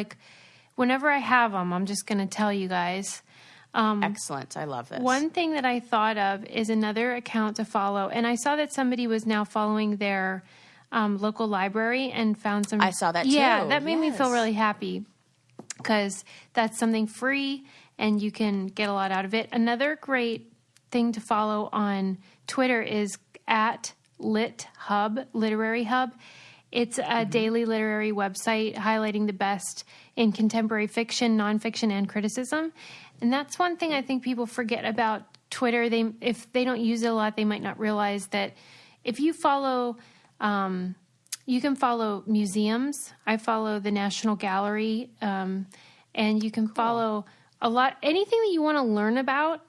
whenever I have them, I'm just going to tell you guys. Excellent. I love this. One thing that I thought of is another account to follow, and I saw that somebody was now following their local library and found some... I saw that, too. Yeah, that made me feel really happy, because that's something free, and you can get a lot out of it. Another great thing to follow on Twitter is at Lit Hub, Literary Hub. It's a daily literary website highlighting the best in contemporary fiction, nonfiction, and criticism. And that's one thing I think people forget about Twitter. If they don't use it a lot, they might not realize that if you follow, you can follow museums. I follow the National Gallery, and you can follow a lot, anything that you want to learn about.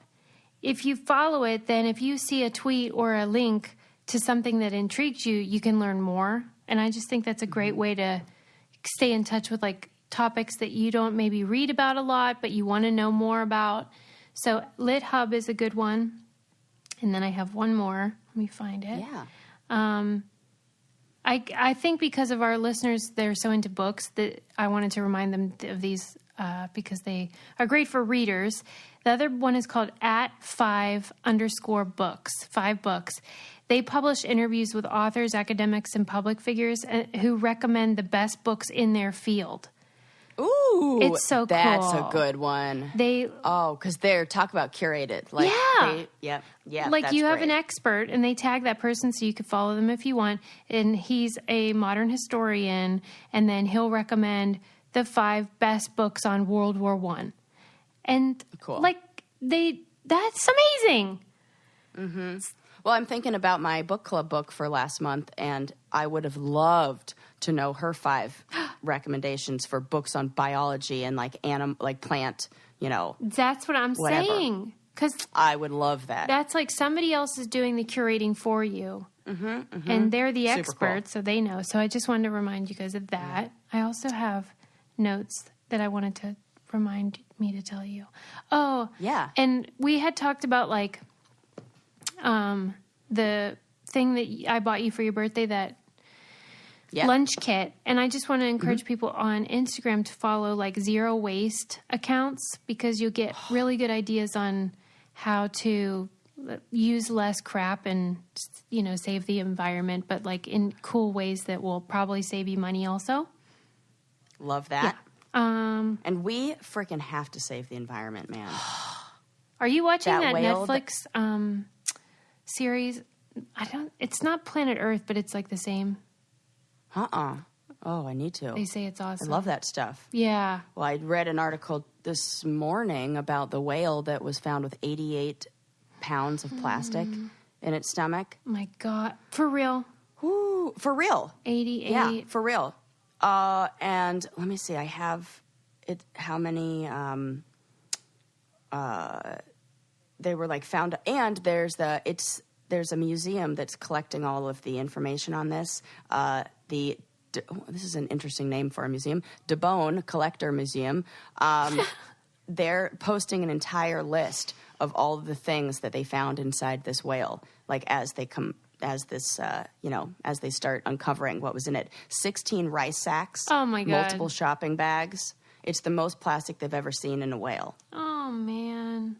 If you follow it, then if you see a tweet or a link to something that intrigues you, you can learn more. And I just think that's a great way to stay in touch with topics that you don't maybe read about a lot, but you want to know more about. So Lit Hub is a good one. And then I have one more. Let me find it. Yeah. I think because of our listeners, they're so into books that I wanted to remind them of these because they are great for readers. The other one is called @5_books, 5 books. They publish interviews with authors, academics, and public figures who recommend the best books in their field. Ooh, it's so cool. That's a good one. Because they're talk about curated. Yeah. You have an expert, and they tag that person so you can follow them if you want. And he's a modern historian, and then he'll recommend the 5 best books on World War I. And cool. That's amazing. Mm-hmm. Well, I'm thinking about my book club book for last month, and I would have loved to know her 5 recommendations for books on biology and plant, That's what I'm saying. Because I would love that. That's somebody else is doing the curating for you. Mm-hmm, mm-hmm. And they're the experts, so they know. So I just wanted to remind you guys of that. I also have notes that I wanted to remind me to tell you. Oh, yeah. And we had talked about the thing that I bought you for your birthday, that lunch kit. And I just want to encourage people on Instagram to follow zero waste accounts, because you'll get really good ideas on how to use less crap and, save the environment, but in cool ways that will probably save you money also. Love that. Yeah. And we freaking have to save the environment, man. Are you watching that Netflix series? It's not Planet Earth, but it's the same. Oh, I need to. They say it's awesome. I love that stuff. Yeah. Well, I read an article this morning about the whale that was found with 88 pounds of plastic in its stomach. My God. For real? Ooh, for real. 88. Yeah, for real. And let me see, I have it, how many, they were found, and there's there's a museum that's collecting all of the information on this. This is an interesting name for a museum, DeBone Collector Museum. They're posting an entire list of all of the things that they found inside this whale, like as they start uncovering what was in it. 16 rice sacks. Oh my God. Multiple shopping bags. It's the most plastic they've ever seen in a whale. Oh man.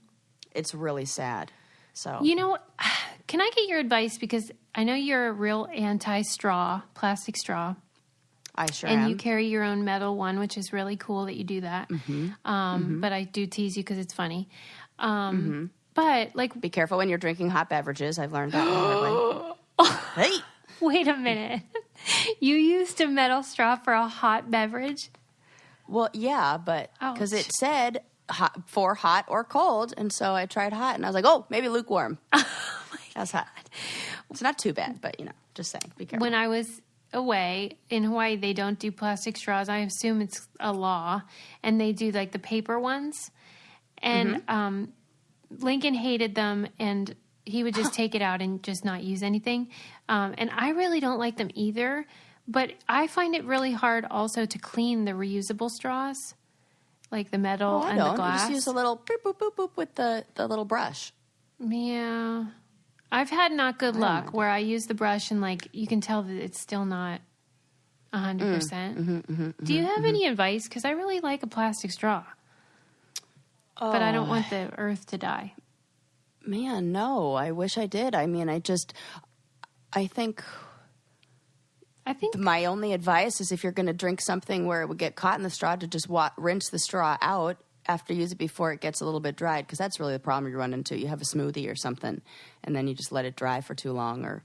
It's really sad. So, can I get your advice? Because I know you're a real anti-straw, plastic straw. I sure and am. you carry your own metal one, which is really cool that you do that. But I do tease you because it's funny. But like, be careful when you're drinking hot beverages. I've learned that the hard way. Hey, wait a minute. You used a metal straw for a hot beverage? well, yeah, but because it said for hot or cold, and so I tried hot, and I was like, oh, maybe lukewarm. That's hot. It's not too bad, but just saying, be careful. When I was away in Hawaii, they don't do plastic straws. I assume it's a law, and they do like the paper ones. And Lincoln hated them, and he would just take it out and just not use anything. And I really don't like them either. But I find it really hard also to clean the reusable straws, like the metal and the glass. You just use a little boop, boop, boop, boop with the little brush. Yeah. I've had not good luck where I use the brush and like you can tell that it's still not 100%. Do you have any advice? Because I really like a plastic straw. But I don't want the earth to die. Man, no. I wish I did. I mean, I think my only advice is if you're going to drink something where it would get caught in the straw, to just rinse the straw out after you use it before it gets a little bit dried, because that's really the problem you run into. You have a smoothie or something, and then you just let it dry for too long, or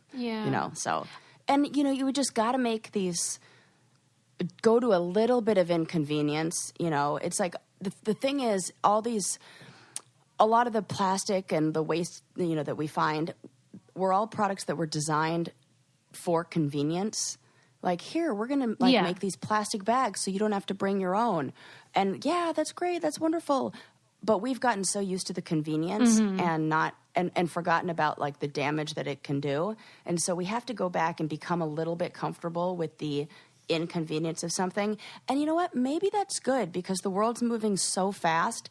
so. And you would just got to make these go to a little bit of inconvenience. It's like the thing is, a lot of the plastic and the waste that we find were all products that were designed for convenience. Like, here, we're going to make these plastic bags so you don't have to bring your own. And yeah, that's great. That's wonderful. But we've gotten so used to the convenience and forgotten about like the damage that it can do. And so we have to go back and become a little bit comfortable with the inconvenience of something. And you know what? Maybe that's good, because the world's moving so fast.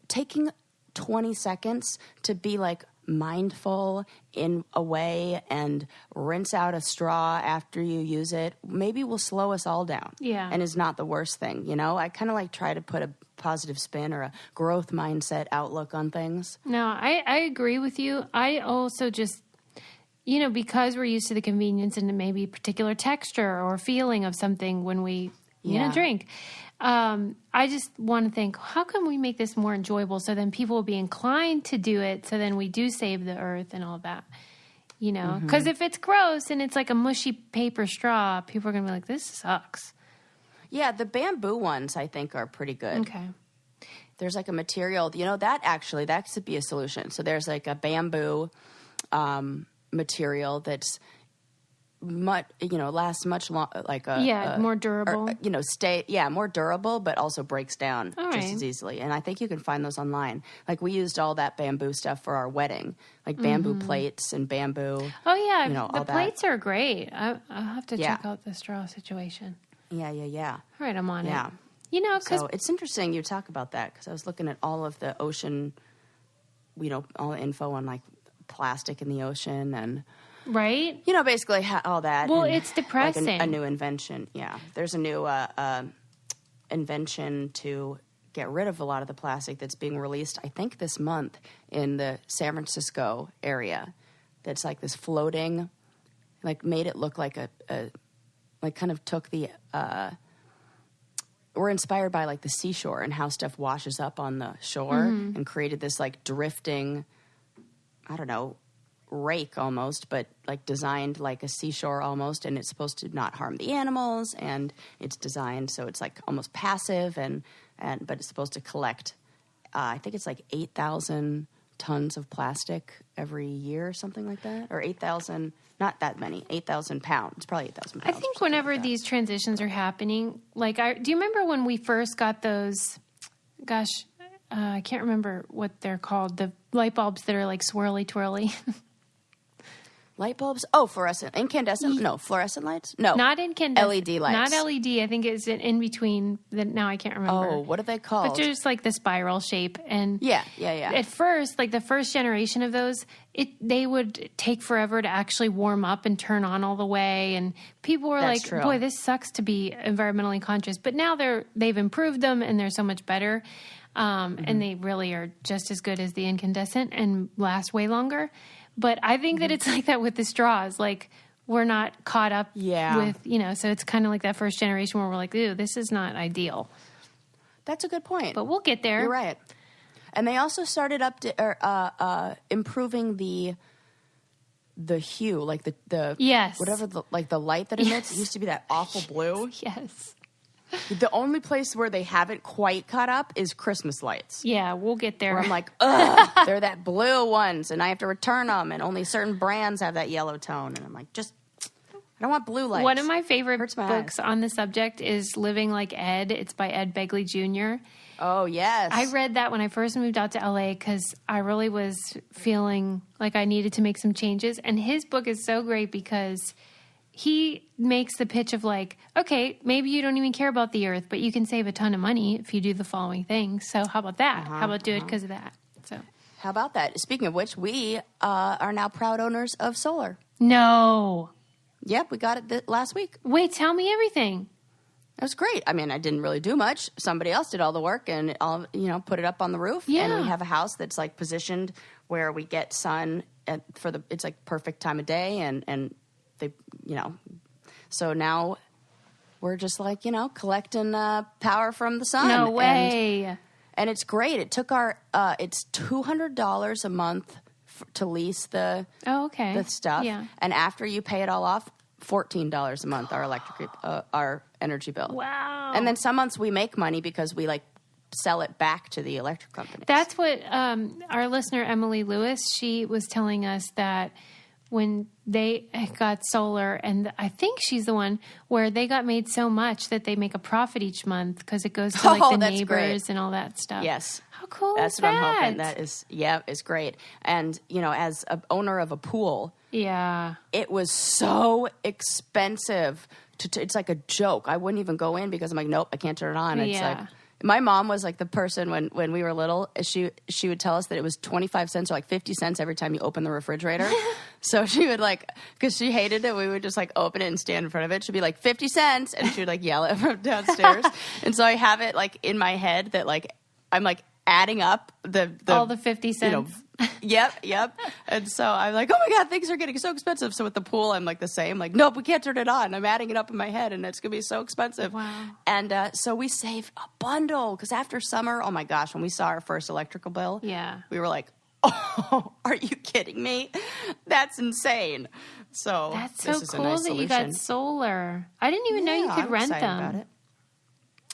Taking 20 seconds to be like mindful in a way and rinse out a straw after you use it maybe will slow us all down. And is not the worst thing. I kind of like try to put a positive spin or a growth mindset outlook on things. No, I agree with you. I also just, because we're used to the convenience and maybe particular texture or feeling of something when we drink, I just want to think, how can we make this more enjoyable so then people will be inclined to do it, so then we do save the earth and all that, Because if it's gross and it's like a mushy paper straw, people are going to be like, this sucks. Yeah, the bamboo ones, I think, are pretty good. Okay. There's like a material, that could be a solution. So there's like a bamboo material that's lasts much longer, like more durable. More durable, but also breaks down just as easily. And I think you can find those online. Like, we used all that bamboo stuff for our wedding, like bamboo plates and bamboo. Oh yeah, the all plates are great. I'll have to check out the straw situation. Yeah. All right, I'm on it. Yeah. Because so it's interesting you talk about that, because I was looking at all of the ocean, all the info on like plastic in the ocean and. Right? Basically all that. Well, it's depressing. Like a new invention. Yeah. There's a new invention to get rid of a lot of the plastic that's being released, I think, this month in the San Francisco area. That's like this floating, like made it look like like kind of took the, we're inspired by like the seashore and how stuff washes up on the shore and created this like drifting, I don't know, rake almost, but like designed like a seashore almost, and it's supposed to not harm the animals, and it's designed so it's like almost passive but it's supposed to collect I think it's like 8,000 tons of plastic every year or something like that, or 8,000, not that many, 8,000 pounds. It's probably 8,000 pounds. I think whenever these transitions are happening, like do you remember when we first got those, I can't remember what they're called, the light bulbs that are like swirly twirly. Light bulbs? Oh, fluorescent. Incandescent? No. Fluorescent lights? No. Not incandescent. LED lights. Not LED. I think it's in between. Now I can't remember. Oh, what are they called? But they're just like the spiral shape. And yeah. At first, like the first generation of those, they would take forever to actually warm up and turn on all the way. And people were That's like, true. boy, this sucks to be environmentally conscious. But now they've improved them and they're so much better. And they really are just as good as the incandescent and last way longer. But I think that it's like that with the straws. Like, we're not caught up with, so it's kind of like that first generation where we're like, ooh, this is not ideal. That's a good point. But we'll get there. You're right. And they also started improving the hue, like the yes, whatever the light that emits. It used to be that awful blue. Yes. The only place where they haven't quite caught up is Christmas lights. Yeah, we'll get there. Where I'm like, ugh, they're that blue ones, and I have to return them, and only certain brands have that yellow tone. And I'm like, I don't want blue lights. One of my favorite books eyes. on the subject is Living Like Ed. It's by Ed Begley Jr. Oh, yes. I read that when I first moved out to LA because I really was feeling like I needed to make some changes. And his book is so great because he makes the pitch of like, okay, maybe you don't even care about the earth, but you can save a ton of money if you do the following things. So how about that? How about do it because of that? So how about that? Speaking of which, we are now proud owners of solar. No. Yep, we got it last week. Wait, tell me everything. It was great. I mean, I didn't really do much. Somebody else did all the work and put it up on the roof. Yeah. And we have a house that's like positioned where we get sun it's like perfect time of day and they, so now we're just like, collecting power from the sun. No way. And it's great. It took it's $200 a month to lease the stuff. Yeah. And after you pay it all off, $14 a month, our energy bill. Wow. And then some months we make money because we like sell it back to the electric companies. That's what our listener, Emily Lewis, she was telling us that when they got solar, and I think she's the one where they got made so much that they make a profit each month because it goes to like the neighbors great. And all that stuff. Yes. How cool That's is what that? I'm hoping. That is, it's great. And, as an owner of a pool, it was so expensive. It's like a joke. I wouldn't even go in because I'm like, nope, I can't turn it on. It's like, my mom was like the person when we were little, she would tell us that it was 25 cents or like 50 cents every time you open the refrigerator. So she would because she hated it, we would just like open it and stand in front of it. She'd be like 50 cents and she would like yell it from downstairs. And so I have it like in my head that like I'm like adding up all the 50 cents. Yep. And so I'm like, oh my God, things are getting so expensive. So with the pool, I'm like the same. Like, nope, we can't turn it on. I'm adding it up in my head and it's going to be so expensive. Wow. And so we saved a bundle because after summer, oh my gosh, when we saw our first electrical bill, we were like, oh, are you kidding me? That's insane. So that's so this is cool a nice that solution. you got solar. I didn't even know you could rent them. About it.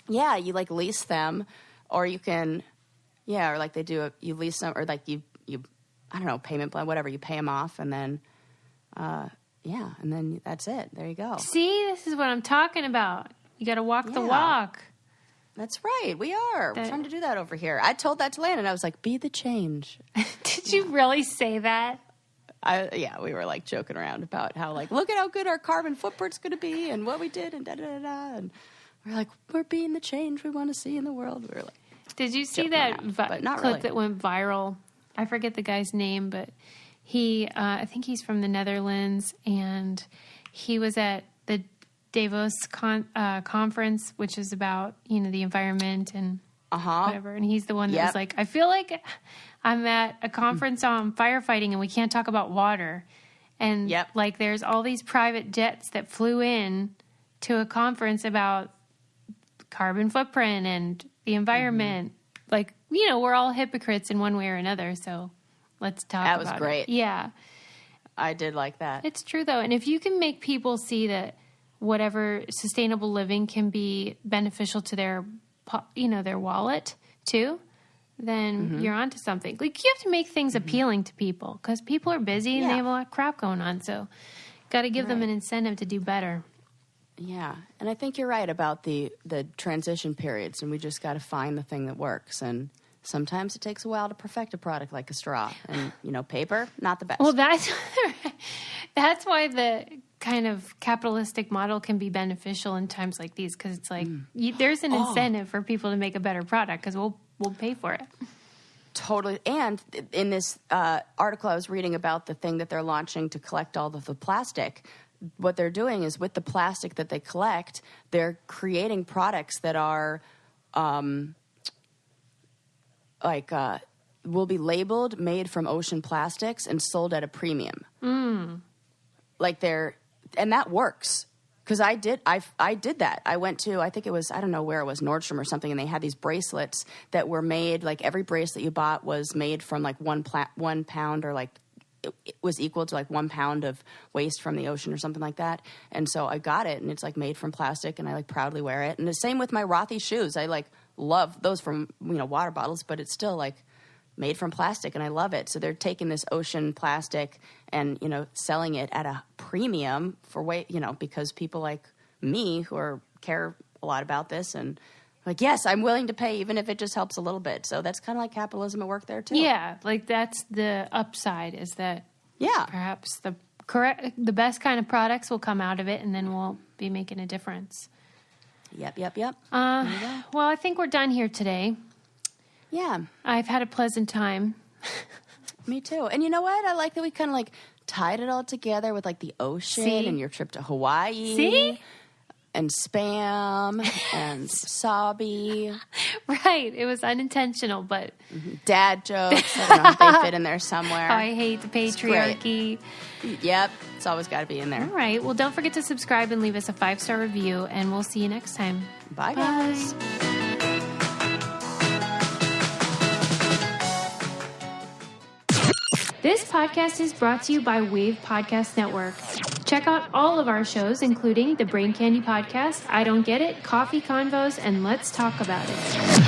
Yeah, you like lease them or you can, or like they do, you lease them or like you I don't know, payment plan, whatever. You pay them off, and then, and then that's it. There you go. See, this is what I'm talking about. You got to walk the walk. That's right. We are. We're trying to do that over here. I told that to Landon. I was like, be the change. Did you really say that? We were like joking around about how like, look at how good our carbon footprint's going to be and what we did and da-da-da-da. And we're like, we're being the change we want to see in the world. We were like, did you see that clip that went viral? I forget the guy's name, but he, I think he's from the Netherlands, and he was at the Davos conference, which is about, the environment and whatever. And he's the one that was like, I feel like I'm at a conference on firefighting and we can't talk about water. And like there's all these private jets that flew in to a conference about carbon footprint and the environment. Like, we're all hypocrites in one way or another, so let's talk about it. That was great. Yeah. I did like that. It's true, though. And if you can make people see that whatever sustainable living can be beneficial to their, their wallet, too, then you're onto something. Like, you have to make things appealing to people because people are busy and they have a lot of crap going on, so got to give them an incentive to do better. Yeah, and I think you're right about the transition periods, and we just got to find the thing that works. And sometimes it takes a while to perfect a product like a straw, and paper, not the best. Well, that's That's why the kind of capitalistic model can be beneficial in times like these, because it's like there's an incentive for people to make a better product because we'll pay for it. Totally. And in this article I was reading about the thing that they're launching to collect all of the plastic, what they're doing is with the plastic that they collect, they're creating products that are will be labeled made from ocean plastics and sold at a premium. And that works. Because I did that. I went to, I think it was, I don't know where it was, Nordstrom or something, and they had these bracelets that were made, like every bracelet you bought was made from like 1 pound, or like it was equal to like 1 pound of waste from the ocean or something like that. And so I got it, and it's like made from plastic, and I like proudly wear it. And the same with my Rothy shoes. I like love those from, water bottles, but it's still like made from plastic, and I love it. So they're taking this ocean plastic and, selling it at a premium for because people like me who care a lot about this, and like, yes, I'm willing to pay even if it just helps a little bit. So that's kind of like capitalism at work there too. Yeah, like that's the upside, is that perhaps the best kind of products will come out of it, and then we'll be making a difference. Yep. Well, I think we're done here today. Yeah. I've had a pleasant time. Me too. And you know what? I like that we kind of like tied it all together with like the ocean and your trip to Hawaii. See? And Spam and Sabi. Right. It was unintentional, but... Dad jokes. I don't know if they fit in there somewhere. I hate the patriarchy. Yep. It's always got to be in there. All right. Well, don't forget to subscribe and leave us a 5-star review, and we'll see you next time. Bye, guys. This podcast is brought to you by Wave Podcast Network. Check out all of our shows, including the Brain Candy Podcast, I Don't Get It, Coffee Convos, and Let's Talk About It.